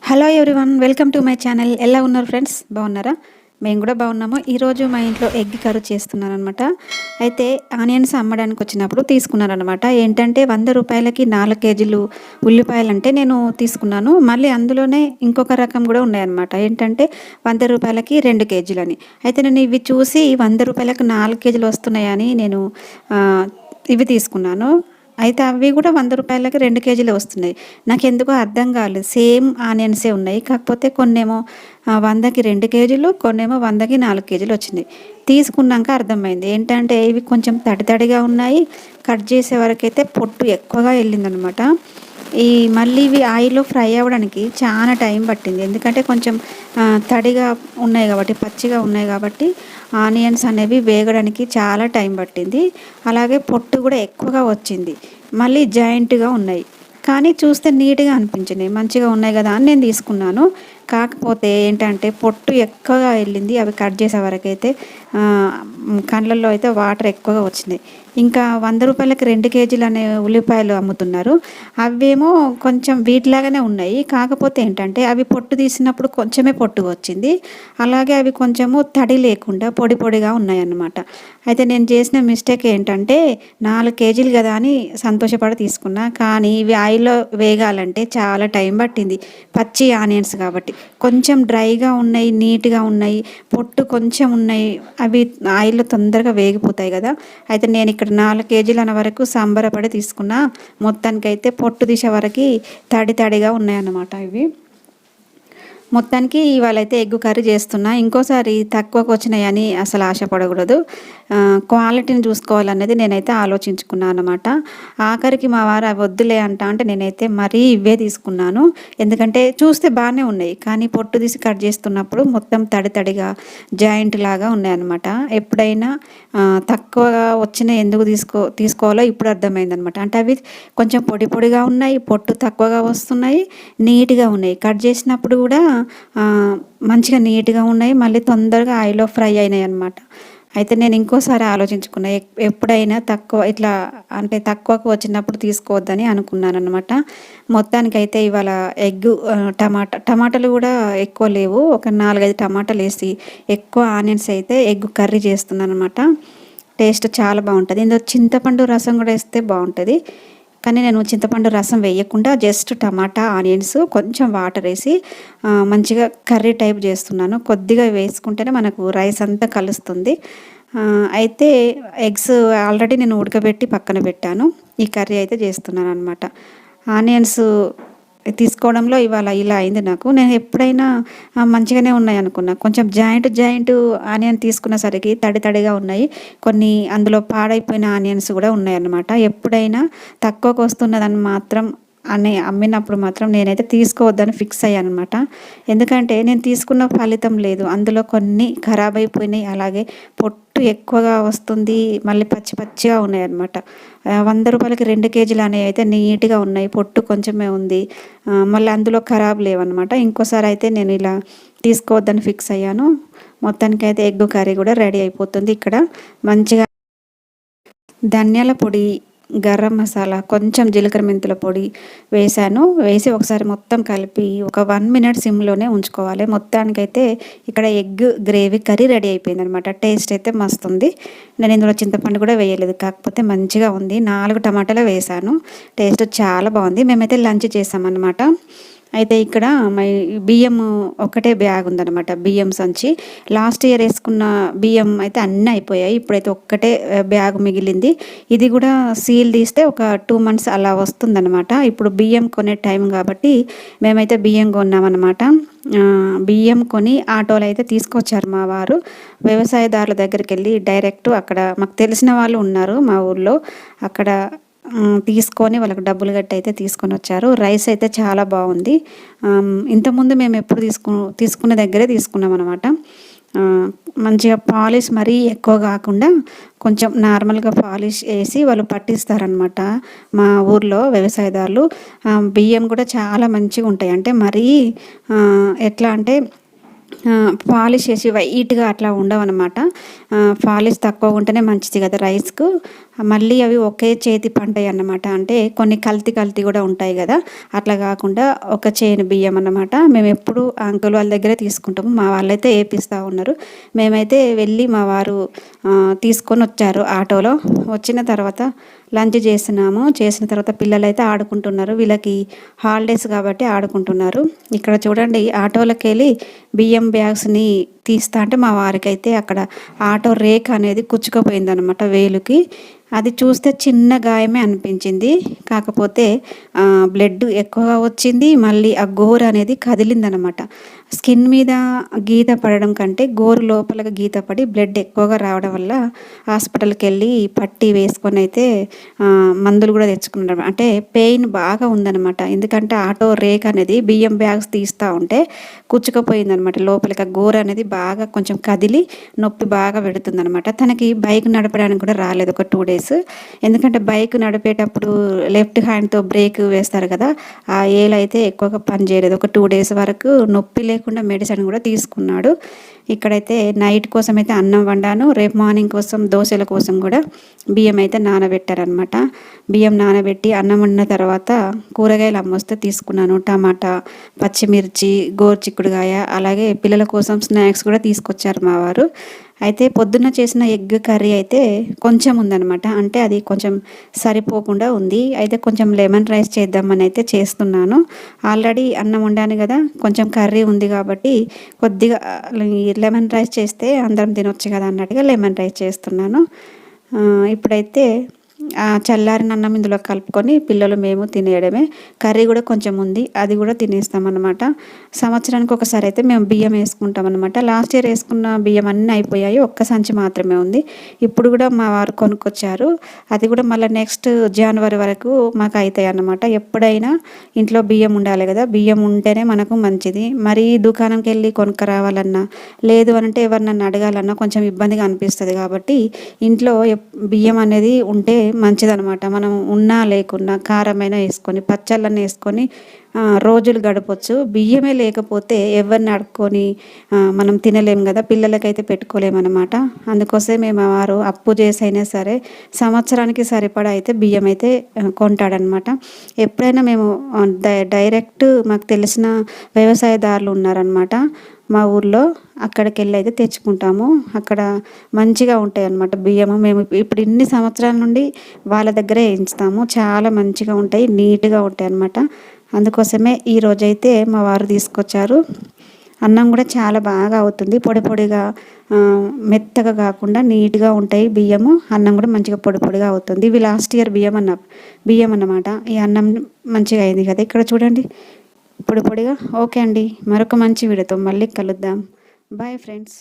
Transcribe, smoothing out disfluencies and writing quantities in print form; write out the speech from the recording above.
Hello everyone, welcome to my channel. ఎలా ఉన్నారు friends? బాగున్నారా? మేము కూడా బాగున్నాము. ఈరోజు మా ఇంట్లో ఎగ్ కర్రీ చేస్తున్నాను అనమాట. అయితే ఆనియన్స్ అమ్మడానికి వచ్చినప్పుడు తీసుకున్నారనమాట. ఏంటంటే 100 రూపాయలకి 4 కేజీలు ఉల్లిపాయలు అంటే నేను తీసుకున్నాను. మళ్ళీ అందులోనే ఇంకొక రకం కూడా ఉన్నాయన్నమాట. ఏంటంటే 100 రూపాయలకి 2 కేజీలని. అయితే నేను ఇవి చూసి 100 రూపాయలకు 4 కేజీలు వస్తున్నాయని నేను ఇవి తీసుకున్నాను. అయితే అవి కూడా 100 రూపాయలకి 2 కేజీలే వస్తున్నాయి. నాకెందుకో అర్థం కాలేదు. సేమ్ ఆనియన్సే ఉన్నాయి. కాకపోతే కొన్నేమో 100కి 2 కేజీలు, కొన్నేమో 100కి 4 కేజీలు వచ్చినాయి. తీసుకున్నాక అర్థమైంది. ఏంటంటే ఇవి కొంచెం తడి తడిగా ఉన్నాయి. కట్ చేసే వరకైతే పొట్టు ఎక్కువగా వెళ్ళిందనమాట. మళ్ళీ ఇవి ఆయిల్లో ఫ్రై అవ్వడానికి చాలా టైం పట్టింది. ఎందుకంటే కొంచెం తడిగా ఉన్నాయి కాబట్టి, పచ్చిగా ఉన్నాయి కాబట్టి ఆనియన్స్ అనేవి వేగడానికి చాలా టైం పట్టింది. అలాగే పొట్టు కూడా ఎక్కువగా వచ్చింది. మళ్ళీ జాయింట్గా ఉన్నాయి. కానీ చూస్తే నీట్గా అనిపించినాయి. మంచిగా ఉన్నాయి కదా అని నేను తీసుకున్నాను. కాకపోతే ఏంటంటే పొట్టు ఎక్కువగా వెళ్ళింది. అవి కట్ చేసే వరకైతే కళ్ళల్లో అయితే వాటర్ ఎక్కువగా వచ్చినాయి. ఇంకా 100 రూపాయలకి 2 కేజీలు అనే ఉల్లిపాయలు అమ్ముతున్నారు. అవేమో కొంచెం వీటిలాగానే ఉన్నాయి. కాకపోతే ఏంటంటే అవి పొట్టు తీసినప్పుడు కొంచెమే పొట్టు వచ్చింది. అలాగే అవి కొంచెము తడి లేకుండా పొడి పొడిగా ఉన్నాయన్నమాట. అయితే నేను చేసిన మిస్టేక్ ఏంటంటే 4 కేజీలు కదా అని సంతోషపడి తీసుకున్నా. కానీ ఇవి ఆయిల్లో వేగాలంటే చాలా టైం పట్టింది. పచ్చి ఆనియన్స్ కాబట్టి కొంచెం డ్రైగా ఉన్నాయి, నీట్గా ఉన్నాయి, పొట్టు కొంచెం ఉన్నాయి. అవి ఆయిల్లో తొందరగా వేగిపోతాయి కదా. అయితే నేను ఇక్కడ 4 కేజీలు అన్న వరకు సంబరపడి తీసుకున్నా. మొత్తానికైతే పొట్టు తీసే వరకు తడి తడిగా ఉన్నాయన్నమాట ఇవి. మొత్తానికి ఇవాళైతే ఎగ్ కర్రీ చేస్తున్నా. ఇంకోసారి తక్కువకు వచ్చినాయని అసలు ఆశపడకూడదు. క్వాలిటీని చూసుకోవాలనేది నేనైతే ఆలోచించుకున్నాను అనమాట. ఆఖరికి మా వారు అవి వద్దులే అంటే నేనైతే మరీ ఇవే తీసుకున్నాను. ఎందుకంటే చూస్తే బాగానే ఉన్నాయి, కానీ పొట్టు తీసి కట్ చేస్తున్నప్పుడు మొత్తం తడి తడిగా జాయింట్ లాగా ఉన్నాయన్నమాట. ఎప్పుడైనా తక్కువగా వచ్చిన ఎందుకు తీసుకోవాలో ఇప్పుడు అర్థమైందనమాట. అంటే అవి కొంచెం పొడి పొడిగా ఉన్నాయి, పొట్టు తక్కువగా వస్తున్నాయి, నీట్గా ఉన్నాయి. కట్ చేసినప్పుడు కూడా మంచిగా నీట్గా ఉన్నాయి. మళ్ళీ తొందరగా ఆయిల్లో ఫ్రై అయినాయి అన్నమాట. అయితే నేను ఇంకోసారి ఆలోచించుకున్నా. ఎప్పుడైనా ఇట్లా అంటే తక్కువకు వచ్చినప్పుడు తీసుకోవద్దని అనుకున్నాను అనమాట. మొత్తానికైతే ఇవాళ ఎగ్ టమాటాలు కూడా ఎక్కువ లేవు. ఒక 4-5 టమాటాలు వేసి ఎక్కువ ఆనియన్స్ అయితే ఎగ్ కర్రీ చేస్తున్నాను అనమాట. టేస్ట్ చాలా బాగుంటుంది. ఇందులో చింతపండు రసం కూడా వేస్తే బాగుంటుంది. కానీ నేను చింతపండు రసం వేయకుండా జస్ట్ టమాటా, ఆనియన్స్, కొంచెం వాటర్ వేసి మంచిగా కర్రీ టైప్ చేస్తున్నాను. కొద్దిగా వేసుకుంటేనే మనకు రైస్ అంతా కలుస్తుంది. అయితే ఎగ్స్ ఆల్రెడీ నేను ఉడకబెట్టి పక్కన పెట్టాను. ఈ కర్రీ అయితే చేస్తున్నాను అనమాట. ఆనియన్స్ తీసుకోవడంలో ఇవాళ ఇలా అయింది నాకు. నేను ఎప్పుడైనా మంచిగానే ఉన్నాయి అనుకున్నా. కొంచెం జాయింట్ ఆనియన్ తీసుకునేసరికి తడి తడిగా ఉన్నాయి. కొన్ని అందులో పాడైపోయిన ఆనియన్స్ కూడా ఉన్నాయన్నమాట. ఎప్పుడైనా తక్కువకు వస్తున్నదని మాత్రం అమ్మినప్పుడు మాత్రం నేనైతే తీసుకోవద్దని ఫిక్స్ అయ్యాను అనమాట. ఎందుకంటే నేను తీసుకున్న ఫలితం లేదు. అందులో కొన్ని ఖరాబ్ అయిపోయినాయి. అలాగే పొట్టు ఎక్కువగా వస్తుంది. మళ్ళీ పచ్చి పచ్చిగా ఉన్నాయి అనమాట. 100 రూపాయలకి 2 కేజీలు అనేవి అయితే నీట్గా ఉన్నాయి. పొట్టు కొంచెమే ఉంది. మళ్ళీ అందులో ఖరాబ్ లేవన్నమాట. ఇంకోసారి అయితే నేను ఇలా తీసుకోవద్దని ఫిక్స్ అయ్యాను. మొత్తానికైతే ఎగ్ కర్రీ కూడా రెడీ అయిపోతుంది. ఇక్కడ మంచిగా ధనియాల పొడి, గరం మసాలా, కొంచెం జీలకర్ర మెంతుల పొడి వేసి ఒకసారి మొత్తం కలిపి ఒక 1 మినిట్ సిమ్లోనే ఉంచుకోవాలి. మొత్తానికైతే ఇక్కడ ఎగ్ గ్రేవీ కర్రీ రెడీ అయిపోయింది అనమాట. టేస్ట్ అయితే మస్తు ఉంది. నేను ఇందులో చింతపండు కూడా వేయలేదు, కాకపోతే మంచిగా ఉంది. 4 టమాటాలు వేసాను. టేస్ట్ చాలా బాగుంది. మేమైతే లంచ్ చేసామన్నమాట. అయితే ఇక్కడ బియ్యం ఒకటే బ్యాగ్ ఉందన్నమాట. బియ్యం సంచి లాస్ట్ ఇయర్ వేసుకున్న బియ్యం అయితే అన్నీ అయిపోయాయి. ఇప్పుడైతే ఒక్కటే బ్యాగ్ మిగిలింది. ఇది కూడా సీల్ తీస్తే ఒక 2 months అలా వస్తుందన్నమాట. ఇప్పుడు బియ్యం కొనే టైం కాబట్టి మేమైతే బియ్యం కొన్నామన్నమాట. బియ్యం కొని ఆటోలో అయితే తీసుకొచ్చారు మా వారు. వ్యవసాయదారుల దగ్గరికి వెళ్ళి డైరెక్ట్ అక్కడ మాకు తెలిసిన వాళ్ళు ఉన్నారు మా ఊర్లో, అక్కడ తీసుకొని వాళ్ళకి డబ్బులు గట్టి అయితే తీసుకొని వచ్చారు. రైస్ అయితే చాలా బాగుంది. ఇంతకుముందు మేము ఎప్పుడు తీసుకునే దగ్గరే తీసుకున్నాం అనమాట. మంచిగా పాలిష్ మరీ ఎక్కువ కాకుండా కొంచెం నార్మల్గా పాలిష్ వేసి వాళ్ళు పట్టిస్తారనమాట మా ఊర్లో వ్యవసాయదారులు. బియ్యం కూడా చాలా మంచిగా ఉంటాయి. అంటే మరీ ఎట్లా అంటే పాలిష్ చేసి వైట్గా అట్లా ఉండవన్నమాట. పాలిష్ తక్కువ ఉంటేనే మంచిది కదా రైస్కు. మళ్ళీ అవి ఒకే చేతి పంటయి అన్నమాట. అంటే కొన్ని కల్తీ కల్తీ కూడా ఉంటాయి కదా, అట్లా కాకుండా ఒక చేను బియ్యం అన్నమాట. మేము ఎప్పుడు అంకుల్ వాళ్ళ దగ్గరే తీసుకుంటాము. మా వాళ్ళైతే ఏపిస్తూ ఉన్నారు. మేమైతే వెళ్ళి మా వారు తీసుకొని వచ్చారు ఆటోలో. వచ్చిన తర్వాత లంచ్ చేసినాము. చేసిన తర్వాత పిల్లలైతే ఆడుకుంటున్నారు. వీళ్ళకి హాలిడేస్ కాబట్టి ఆడుకుంటున్నారు. ఇక్కడ చూడండి, ఆటోలోకి వెళ్ళి బియ్యం బ్యాగ్స్ని తీస్తా అంటే మా వారికైతే అక్కడ ఆటో రేక్ అనేది కుచ్చుకుపోయిందనమాట వేలుకి. అది చూస్తే చిన్న గాయమే అనిపించింది. కాకపోతే బ్లడ్ ఎక్కువగా వచ్చింది. మళ్ళీ ఆ గోరు అనేది కదిలిందనమాట. స్కిన్ మీద గీత పడడం కంటే గోరు లోపలగా గీత పడి బ్లడ్ ఎక్కువగా రావడం వల్ల హాస్పిటల్కి వెళ్ళి పట్టి వేసుకొని అయితే మందులు కూడా తెచ్చుకున్నాం. అంటే పెయిన్ బాగా ఉందన్నమాట. ఎందుకంటే ఆటో రేక్ అనేది బియ్యం బ్యాగ్స్ తీస్తూ ఉంటే కుచ్చుకుపోయిందనమాట. లోపలికి ఆ గోరు అనేది బాగా కొంచెం కదిలి నొప్పి బాగా పెడుతుందనమాట. తనకి బైక్ నడపడానికి కూడా రాలేదు ఒక 2 డేస్. ఎందుకంటే బైక్ నడిపేటప్పుడు లెఫ్ట్ హ్యాండ్తో బ్రేక్ వేస్తారు కదా, ఆ ఏలైతే ఎక్కువగా పని చేయలేదు. ఒక 2 డేస్ వరకు నొప్పి లేకుండా మెడిసిన్ కూడా తీసుకున్నాడు. ఇక్కడైతే నైట్ కోసం అయితే అన్నం వండాను. రేపు మార్నింగ్ కోసం దోశల కోసం కూడా బియ్యం అయితే నానబెట్టారనమాట. బియ్యం నానబెట్టి అన్నం వండిన తర్వాత కూరగాయలు అమ్మొస్తే తీసుకున్నాను. టమాటా, పచ్చిమిర్చి, గోరుచిక్కుడుకాయ, అలాగే పిల్లల కోసం స్నాక్స్ కూడా తీసుకొచ్చారు మా వారు. అయితే పొద్దున్న చేసిన ఎగ్ కర్రీ అయితే కొంచెం ఉందనమాట. అంటే అది కొంచెం సరిపోకుండా ఉంది. అయితే కొంచెం లెమన్ రైస్ చేద్దామని అయితే చేస్తున్నాను. ఆల్రెడీ అన్నం వండాను కదా, కొంచెం కర్రీ ఉంది కాబట్టి కొద్దిగా లెమన్ రైస్ చేస్తే అందరం తినొచ్చు కదా అన్నట్టుగా లెమన్ రైస్ చేస్తున్నాను. ఇప్పుడైతే చల్లారిన అన్నం ఇందులో కలుపుకొని పిల్లలు మేము తినేయడమే. కర్రీ కూడా కొంచెం ఉంది, అది కూడా తినేస్తామన్నమాట. సంవత్సరానికి ఒకసారి అయితే మేము బియ్యం వేసుకుంటాం అనమాట. లాస్ట్ ఇయర్ వేసుకున్న బియ్యం అన్నీ అయిపోయాయి. ఒక్క సంచి మాత్రమే ఉంది. ఇప్పుడు కూడా మా వారు కొనుక్కొచ్చారు. అది కూడా మళ్ళీ నెక్స్ట్ జనవరి వరకు మాకు అవుతాయి అన్నమాట. ఎప్పుడైనా ఇంట్లో బియ్యం ఉండాలి కదా, బియ్యం ఉంటేనే మనకు మంచిది. మరీ దుకాణంకి వెళ్ళి కొనుక్క రావాలన్నా, లేదు అంటే ఎవరినన్నా అడగాలన్నా కొంచెం ఇబ్బందిగా అనిపిస్తుంది. కాబట్టి ఇంట్లో బియ్యం అనేది ఉంటే మంచిదనమాట. మనం ఉన్నా లేకున్నా కారమైనా వేసుకొని పచ్చళ్ళని వేసుకొని రోజులు గడపచ్చు. బియ్యమే లేకపోతే ఎవరిని అడుక్కొని మనం తినలేం కదా, పిల్లలకైతే పెట్టుకోలేమన్నమాట. అందుకోసమే మేము వారు అప్పు చేసైనా సరే సంవత్సరానికి సరిపడా అయితే బియ్యం అయితే కొంటాడనమాట. ఎప్పుడైనా మేము డైరెక్ట్ మాకు తెలిసిన వ్యవసాయదారులు ఉన్నారనమాట మా ఊర్లో, అక్కడికి వెళ్ళి అయితే తెచ్చుకుంటాము. అక్కడ మంచిగా ఉంటాయి అన్నమాట బియ్యము. మేము ఇప్పుడు ఇన్ని సంవత్సరాల నుండి వాళ్ళ దగ్గరే వేయించుతాము. చాలా మంచిగా ఉంటాయి, నీట్గా ఉంటాయి అన్నమాట. అందుకోసమే ఈరోజైతే మా వారు తీసుకొచ్చారు. అన్నం కూడా చాలా బాగా అవుతుంది. పొడి పొడిగా మెత్తగా కాకుండా నీట్గా ఉంటాయి బియ్యము. అన్నం కూడా మంచిగా పొడి పొడిగా అవుతుంది. ఇవి లాస్ట్ ఇయర్ బియ్యం అన్నమాట. ఈ అన్నం మంచిగా అయింది కదా, ఇక్కడ చూడండి పొడి పొడిగా. ఓకే అండి, మరొక మంచి వీడియోతో మళ్ళీ కలుద్దాం. Bye friends.